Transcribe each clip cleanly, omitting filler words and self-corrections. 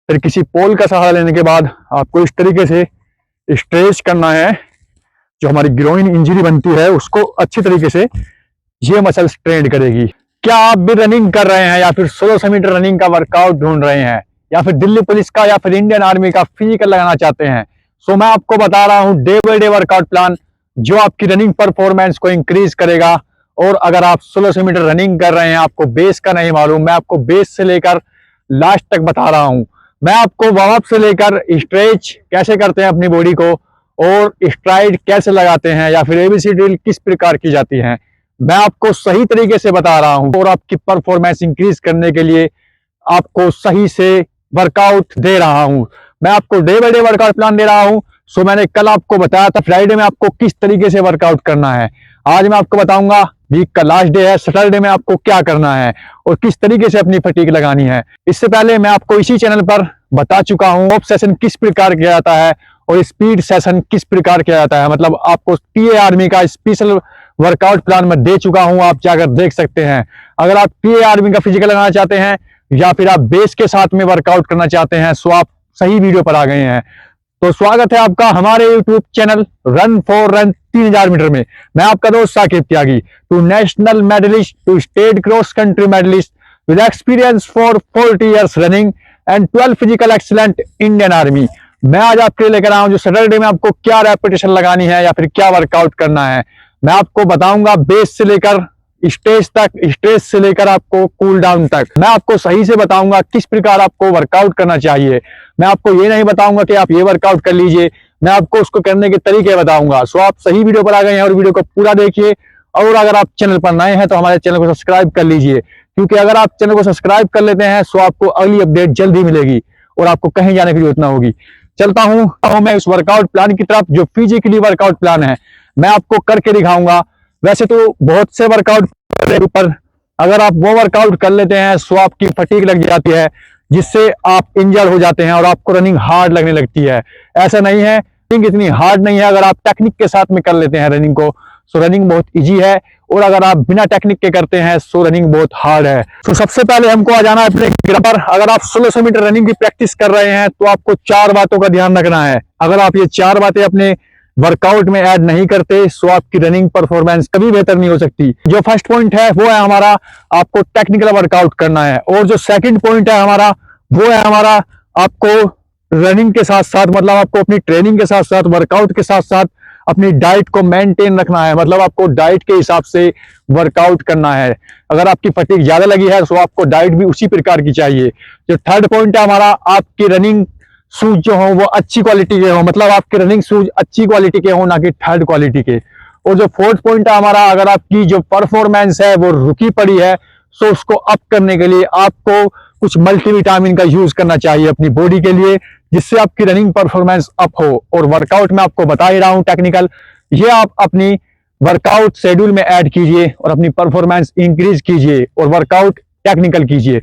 फिर किसी पोल का सहारा लेने के बाद आपको इस तरीके से स्ट्रेच करना है। जो हमारी ग्रोइन इंजरी बनती है उसको अच्छी तरीके से ये मसल्स ट्रेंड करेगी। क्या आप भी रनिंग कर रहे हैं या फिर 1600 मीटर रनिंग का वर्कआउट ढूंढ रहे हैं या फिर दिल्ली पुलिस का या फिर इंडियन आर्मी का फिजिकल लगाना चाहते हैं? सो मैं आपको बता रहा हूं day by day workout plan जो आपकी रनिंग परफॉर्मेंस को इंक्रीज करेगा। और अगर आप 1600 मीटर रनिंग कर रहे हैं, आपको बेस का नहीं मालूम, मैं आपको बेस से लेकर लास्ट तक बता रहा हूं। मैं आपको वार्म अप से लेकर स्ट्रेच कैसे करते हैं अपनी बॉडी को और स्ट्राइड कैसे लगाते हैं या फिर एबीसी ड्रिल किस प्रकार की जाती है, मैं आपको सही तरीके से बता रहा हूं। और आपकी परफॉर्मेंस इंक्रीज करने के लिए आपको सही से वर्कआउट दे रहा हूं। मैं आपको day by day workout plan दे रहा हूं। सो मैंने कल आपको बताया था फ्राइडे में आपको किस तरीके से वर्कआउट करना है। आज मैं आपको बताऊंगा वीक का लास्ट डे है, सैटरडे में आपको क्या करना है और किस तरीके से अपनी फटीक लगानी है। इससे पहले मैं आपको इसी चैनल पर बता चुका हूं ऑफ सेशन किस प्रकार किया जाता है और स्पीड सेशन किस प्रकार किया जाता है। मतलब आपको टीए आर्मी का स्पेशल वर्कआउट प्लान में दे चुका हूं, आप जाकर देख सकते हैं। अगर आप टीए आर्मी का फिजिकल लगाना चाहते हैं या फिर आप बेस के साथ में वर्कआउट करना चाहते हैं सो आप सही वीडियो पर आ गए हैं। तो स्वागत है आपका हमारे YouTube channel run for run 3000 metre में। मैं आपका दोस्त Saqib Tyagi, two national medallist, two state cross country medallist with experience for 40 years running and 12 physical excellent Indian army. मैं आज आपके लिए लेकर आया हूं जो सैटरडे में आपको क्या रेपिटेशन लगानी है या फिर क्या वर्कआउट करना है। मैं आपको बताऊंगा बेस से लेकर स्टेज तक, स्टेज से लेकर आपको कूल डाउन तक। मैं आपको सही से बताऊंगा किस प्रकार आपको वर्कआउट करना चाहिए। मैं आपको ये नहीं बताऊंगा कि आप ये वर्कआउट कर लीजिए, मैं आपको उसको करने के तरीके बताऊंगा। सो आप सही वीडियो पर आ गए हैं और वीडियो को पूरा देखिए। और अगर आप चैनल पर नए हैं तो हमारे चैनल को सब्सक्राइब कर लीजिए, क्योंकि अगर आप चैनल को सब्सक्राइब कर लेते हैं तो आपको अगली अपडेट जल्दी मिलेगी और आपको कहीं जाने की जरूरत ना होगी। चलता हूं मैं उस वर्कआउट प्लान की तरफ जो फिजिकली वर्कआउट प्लान है, मैं आपको करके दिखाऊंगा। वैसे तो बहुत से वर्कआउट पर अगर आप वो वर्कआउट कर लेते हैं तो आपकी फटीग लग जाती है जिससे आप इंजर हो जाते हैं और आपको रनिंग हार्ड लगने लगती है। ऐसा नहीं है, रनिंग इतनी हार्ड नहीं है। अगर आप टेक्निक के साथ में कर लेते हैं रनिंग को सो रनिंग बहुत इजी है, और अगर आप बिना टेक्निक के करते हैं सो रनिंग बहुत हार्ड है। तो सबसे पहले हमको आ जाना है अपने ग्राउंड पर। अगर आप 1600 मीटर रनिंग की प्रैक्टिस कर रहे हैं तो आपको 4 बातों का ध्यान रखना है। अगर आप ये 4 बातें अपने वर्कआउट में ऐड नहीं करते सो आपकी रनिंग परफॉर्मेंस कभी बेहतर नहीं हो सकती। जो फर्स्ट पॉइंट है वो है हमारा आपको टेक्निकल वर्कआउट करना है, और जो सेकंड पॉइंट है हमारा वो है हमारा आपको रनिंग के साथ साथ, मतलब आपको अपनी ट्रेनिंग के साथ साथ, वर्कआउट के साथ साथ अपनी डाइट को मेंटेन रखना है। मतलब आपको डाइट के हिसाब से वर्कआउट करना है। अगर आपकी फटीग ज्यादा लगी है तो आपको डाइट भी उसी प्रकार की चाहिए। जो थर्ड पॉइंट है हमारा, आपकी रनिंग शूज जो हो वो अच्छी क्वालिटी के हो, मतलब आपके रनिंग शूज अच्छी क्वालिटी के हो, ना कि थर्ड क्वालिटी के। और जो फोर्थ पॉइंट है हमारा, अगर आपकी जो परफॉर्मेंस है वो रुकी पड़ी है तो उसको अप करने के लिए आपको कुछ मल्टीविटामिन का यूज करना चाहिए अपनी बॉडी के लिए, जिससे आपकी रनिंग परफॉर्मेंस अप हो। और वर्कआउट में आपको बता ही रहा हूं टेक्निकल, ये आप अपनी वर्कआउट शेड्यूल में ऐड कीजिए और अपनी परफॉर्मेंस इंक्रीज कीजिए और वर्कआउट टेक्निकल कीजिए।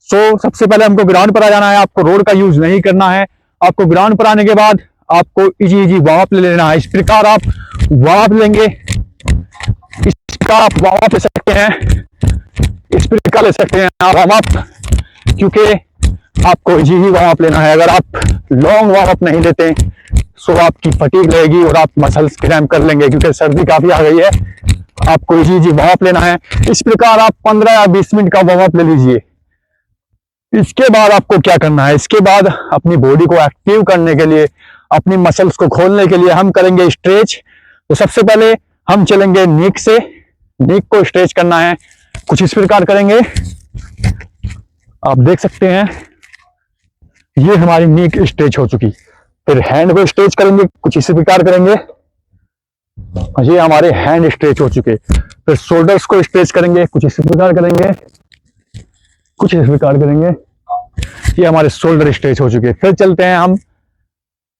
सो सबसे पहले हमको ग्राउंड पर आ जाना है, आपको रोड का यूज नहीं करना है। आपको ग्राउंड पर आने के बाद आपको इजी वार्म अप ले लेना है। इस प्रकार आप वार्म अप लेंगे, इस प्रकार आप वार्म अप ले सकते हैं, इस प्रकार ले सकते हैं आप वार्म अप, क्योंकि आपको इजी वार्म अप लेना है। अगर आप लॉन्ग वार्म अप नहीं लेते सो आपकी फटीग लगेगी और आप मसल्स क्रैम्प कर लेंगे, क्योंकि सर्दी काफी आ गई है। आपको इजी वार्म अप लेना है। इस प्रकार आप 15 या 20 मिनट का वार्म अप ले लीजिए। इसके बाद आपको क्या करना है, इसके बाद अपनी बॉडी को एक्टिव करने के लिए, अपनी मसल्स को खोलने के लिए हम करेंगे स्ट्रेच। तो सबसे पहले हम चलेंगे नीक से, नीक को स्ट्रेच करना है। कुछ इस प्रकार करेंगे, आप देख सकते हैं ये हमारी नीक स्ट्रेच हो चुकी। फिर हैंड को स्ट्रेच करेंगे, कुछ इसी प्रकार करेंगे, ये हमारे हैंड स्ट्रेच हो चुके। फिर शोल्डर्स को स्ट्रेच करेंगे, कुछ इसी प्रकार करेंगे, कुछ इस प्रकार करेंगे, ये हमारे शोल्डर स्ट्रेच हो चुके। फिर चलते हैं हम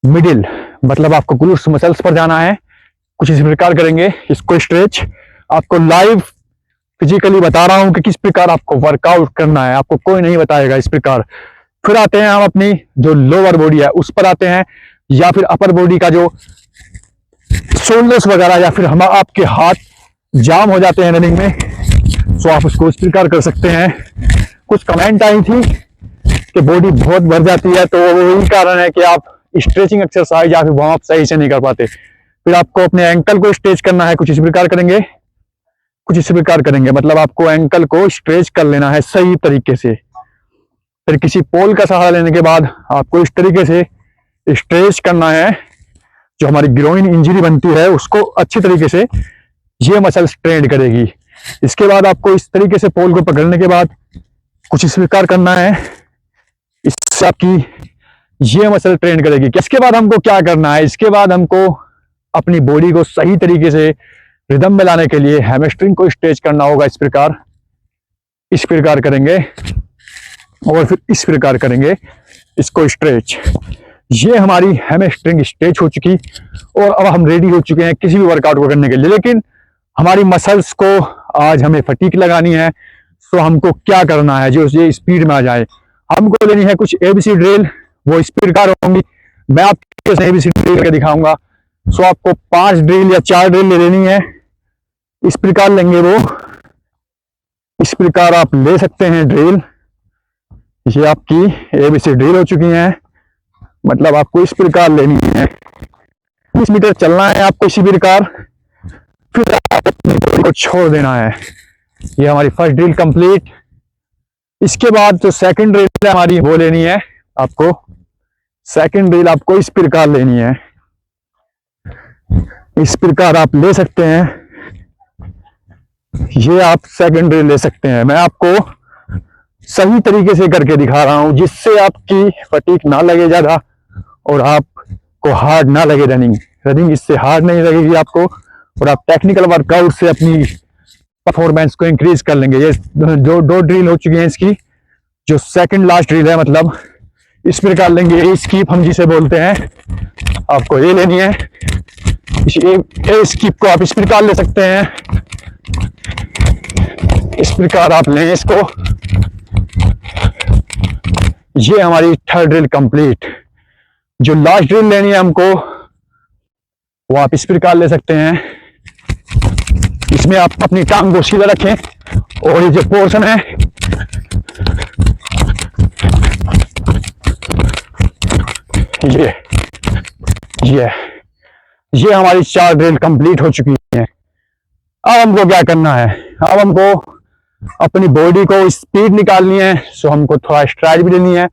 मिडिल, मतलब आपको ग्लूट्स मसल्स पर जाना है। कुछ इस प्रकार करेंगे इसको स्ट्रेच। आपको लाइव फिजिकली बता रहा हूं कि किस प्रकार आपको वर्कआउट करना है, आपको कोई नहीं बताएगा इस प्रकार। फिर आते हैं हम अपनी जो लोअर बॉडी है उस पर आते हैं, या फिर अपर बॉडी का जो शोल्डर्स वगैरह, या फिर हम आपके हाथ जाम हो जाते हैं रनिंग में, तो आप उसको इस प्रकार कर सकते हैं। कुछ कमेंट आई थी कि बॉडी बहुत भर जाती है, तो वही कारण है कि आप स्ट्रेचिंग एक्सरसाइज या फिर वार्म अप सही से नहीं कर पाते। फिर आपको अपने एंकल को स्ट्रेच करना है, कुछ इस प्रकार करेंगे, कुछ इस प्रकार करेंगे, मतलब आपको एंकल को स्ट्रेच कर लेना है सही तरीके से। फिर किसी पोल का सहारा लेने के बाद आपको इस तरीके से स्ट्रेच करना है, जो हमारी ग्रोइन इंजरी बनती है उसको अच्छी तरीके से ये मसल स्ट्रेन करेगी। इसके बाद आपको इस तरीके से पोल को पकड़ने के बाद कुछ इस प्रकार करना है, इससे आपकी ये मसल ट्रेन करेगी। इसके बाद हमको क्या करना है, इसके बाद हमको अपनी बॉडी को सही तरीके से रिदम में लाने के लिए हैमस्ट्रिंग को स्ट्रेच करना होगा। इस प्रकार करेंगे और फिर इस प्रकार करेंगे इसको स्ट्रेच। ये हमारी हैमस्ट्रिंग स्ट्रेच हो चुकी और अब हम रेडी हो चुके हैं किसी भी वर्कआउट को करने के लिए। लेकिन हमारी मसल्स को आज हमें फटीक लगानी है, तो हमको क्या करना है जो ये स्पीड में आ जाए। हमको लेनी है कुछ एबीसी ड्रिल, वो इस प्रकार होंगी। मैं आपको एबीसी ड्रिल करके दिखाऊंगा। सो आपको 5 ड्रिल या 4 ड्रिल ले लेनी है, इस प्रकार लेंगे वो, इस प्रकार आप ले सकते हैं ड्रिल। ये आपकी एबीसी ड्रिल हो चुकी है, मतलब आपको इस प्रकार लेनी है। 20 मीटर चलना है आपको इसी प्रकार, फिर अपनी बॉडी को छोड़ देना है। ये हमारी फर्स्ट ड्रिल कंप्लीट। इसके बाद जो सेकंड ड्रिल है हमारी वो लेनी है आपको। सेकंड ड्रिल आपको इस प्रकार लेनी है, इस प्रकार आप ले सकते हैं। ये आप सेकंड ड्रिल ले सकते हैं। मैं आपको सही तरीके से करके दिखा रहा हूं, जिससे आपकी फटीक ना लगे ज्यादा और आपको हार्ड ना लगे। रनिंग इससे हार्ड नहीं लगेगी आपको, और आप टेक्निकल वर्कआउट से अपनी परफॉर्मेंस को इंक्रीज कर लेंगे। ये जो 2 ड्रिल हो चुकी हैं, इसकी जो सेकंड लास्ट ड्रिल है, मतलब इस प्रकार लेंगे। ये स्कीप हम जिसे बोलते हैं, आपको ये लेनी है। इस स्कीप को आप इस प्रकार ले सकते हैं, इस प्रकार आप लें इसको। ये हमारी थर्ड ड्रिल कंप्लीट। जो लास्ट ड्रिल लेनी है हमको, वो आप इस प्रकार ले सकते हैं। इसमें आप अपनी टांग को सीधा रखें और ये जो पोर्शन है ये हमारी 4 ड्रिल कंप्लीट हो चुकी है। अब हमको क्या करना है, अब हमको अपनी बॉडी को स्पीड निकालनी है। सो हमको थोड़ा स्ट्राइड भी लेनी है।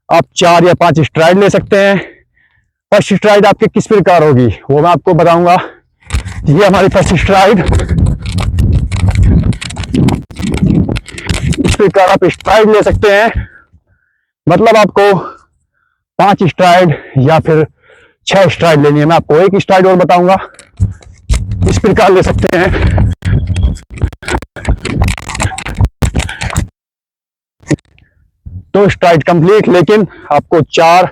आप 4 या 5 स्ट्राइड ले सकते हैं। फर्स्ट स्ट्राइड आपके किस प्रकार होगी वो मैं आपको बताऊंगा। ये हमारी फर्स्ट स्ट्राइड, इस प्रकार आप स्ट्राइड ले सकते हैं। मतलब आपको 5 स्ट्राइड या फिर 6 स्ट्राइड लेनी है। मैं आपको एक स्ट्राइड और बताऊंगा, इस प्रकार ले सकते हैं। 2 स्ट्राइड कंप्लीट, लेकिन आपको 4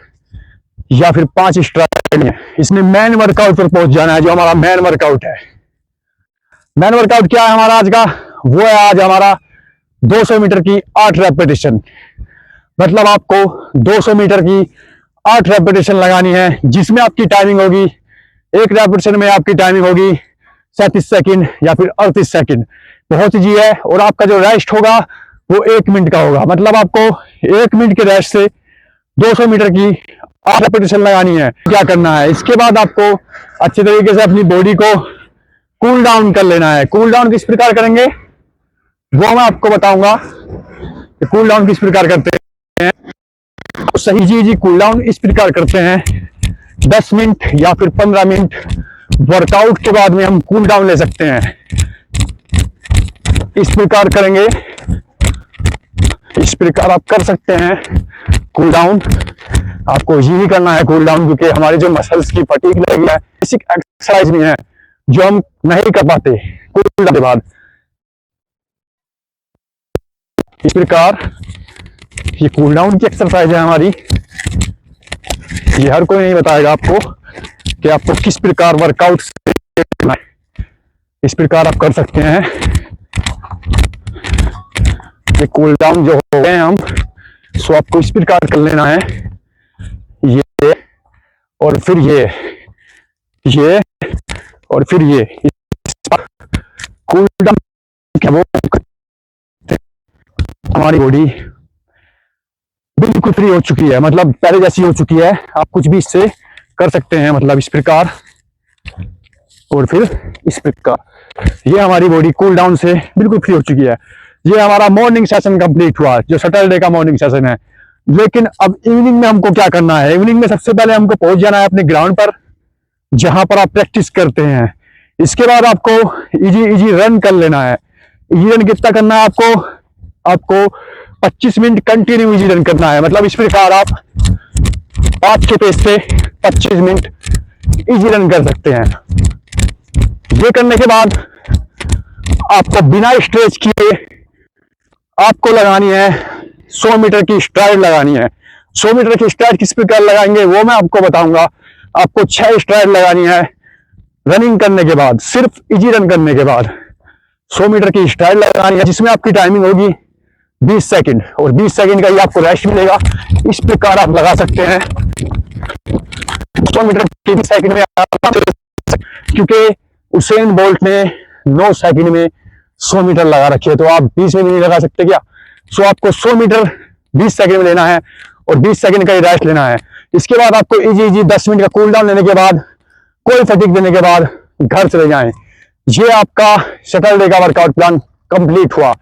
या फिर 5 स्ट्राइड लेनी है। इसमें मेन वर्कआउट पर पहुंच जाना है, जो हमारा मेन वर्कआउट है। मेन वर्कआउट क्या है हमारा आज का, वो है आज हमारा 200 मीटर की 8 रेपिटेशन। मतलब आपको 200 मीटर की 8 रेपिटेशन लगानी है, जिसमें आपकी टाइमिंग होगी, एक रेपिटेशन में आपकी टाइमिंग होगी 37 सेकंड या फिर 38 सेकंड, बहुत ईजी है। और आपका जो रेस्ट होगा वो 1 मिनट का होगा। मतलब आपको 1 मिनट के रेस्ट से 200 मीटर की 8 रेपिटेशन लगानी है। क्या करना है, इसके बाद आपको अच्छे तरीके से अपनी बॉडी को कूल डाउन कर लेना है। कूल डाउन किस प्रकार करेंगे वो मैं आपको बताऊंगा कि कूल डाउन किस प्रकार करते हैं। तो सही जी कूल डाउन इस प्रकार करते हैं, 10 मिनट या फिर 15 मिनट वर्कआउट के बाद में हम कूल डाउन ले सकते हैं। इस प्रकार करेंगे, इस प्रकार आप कर सकते हैं कूल डाउन। आपको यही करना है कूल डाउन, क्योंकि हमारे जो मसल्स की फटीग लगी है, बेसिक एक्सरसाइज भी है जो हम नहीं कर पाते कूल डाउन के बाद। इस प्रकार ये कूल डाउन की एक्सरसाइज है हमारी। ये हर कोई नहीं बताएगा आपको कि आपको किस प्रकार वर्कआउट करना है। इस प्रकार आप कर सकते हैं। ये कूल डाउन जो हो गए हम, सो आपको इस प्रकार कर लेना है, ये और फिर ये और फिर ये। कूल डाउन क्या वो हमारी बॉडी बिल्कुल फ्री हो चुकी है, मतलब पहले जैसी हो चुकी है। आप कुछ भी इससे कर सकते हैं, मतलब इस प्रकार और फिर इस प्रकार। ये हमारी बॉडी कूल डाउन से बिल्कुल फ्री हो चुकी है। ये हमारा मॉर्निंग सेशन कंप्लीट हुआ, जो सैटरडे का मॉर्निंग सेशन है। लेकिन अब इवनिंग में हमको क्या करना है? इवनिंग में सबसे पहले हमको पहुंच जाना है अपने ग्राउंड पर, जहां पर आप प्रैक्टिस करते हैं। इसके बाद आपको इजी इजी रन कर लेना है। इजी रन कितना करना है आपको? आपको 25 मिनट कंटिन्यू इजी रन करना है। मतलब इस प्रकार आप 5 के पेस पे 25 मिनट इजी रन कर सकते हैं। ये करने के बाद आपको बिना स्ट्रेच किए आपको लगानी है 100 मीटर की स्ट्राइड लगानी है। 100 मीटर की स्ट्राइड किस प्रकार लगाएंगे वो मैं आपको बताऊंगा। आपको 6 स्ट्राइड लगानी है रनिंग करने के बाद, सिर्फ इजी रन करने के बाद 100 मीटर की स्ट्राइड लगानी है, जिसमें आपकी टाइमिंग होगी 20 सेकंड, और 20 सेकंड का ही आपको रेस्ट मिलेगा। इस प्रकार आप लगा सकते हैं 100 मीटर के 20 सेकंड में आप, क्योंकि उसेन बोल्ट ने 9 सेकंड में 100 मीटर लगा रखी है, तो आप 20 में नहीं लगा सकते क्या? सो आपको 100 मीटर 20 सेकंड में लेना है और 20 सेकंड का ही रेस्ट लेना है। इसके बाद आपको इजी इजी 10 मिनट का कूल डाउन लेने के बाद, कोई फटीग देने के बाद घर चले जाएं। ये आपका सैटरडे का वर्कआउट प्लान कंप्लीट हुआ।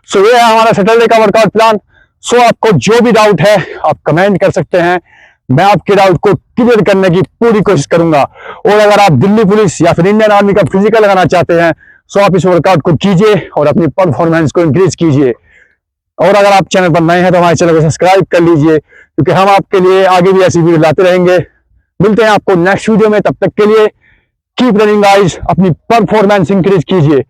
सो ये है हमारा सैटरडे का वर्कआउट प्लान। सो आपको जो भी डाउट है आप कमेंट कर सकते हैं, मैं आपके डाउट को क्लियर करने की पूरी कोशिश करूंगा। और अगर आप दिल्ली पुलिस या फिर इंडियन आर्मी का फिजिकल लगाना चाहते हैं, सो आप इस वर्कआउट को कीजिए और अपनी परफॉर्मेंस को इंक्रीज कीजिए। और अगर आप चैनल पर नए हैं तो हमारे चैनल को सब्सक्राइब कर लीजिए, क्योंकि हम आपके लिए आगे भी ऐसी वीडियो लाते रहेंगे। मिलते हैं आपको नेक्स्ट वीडियो में, तब तक के लिए कीप रनिंग गाइस, अपनी परफॉर्मेंस इंक्रीज कीजिए।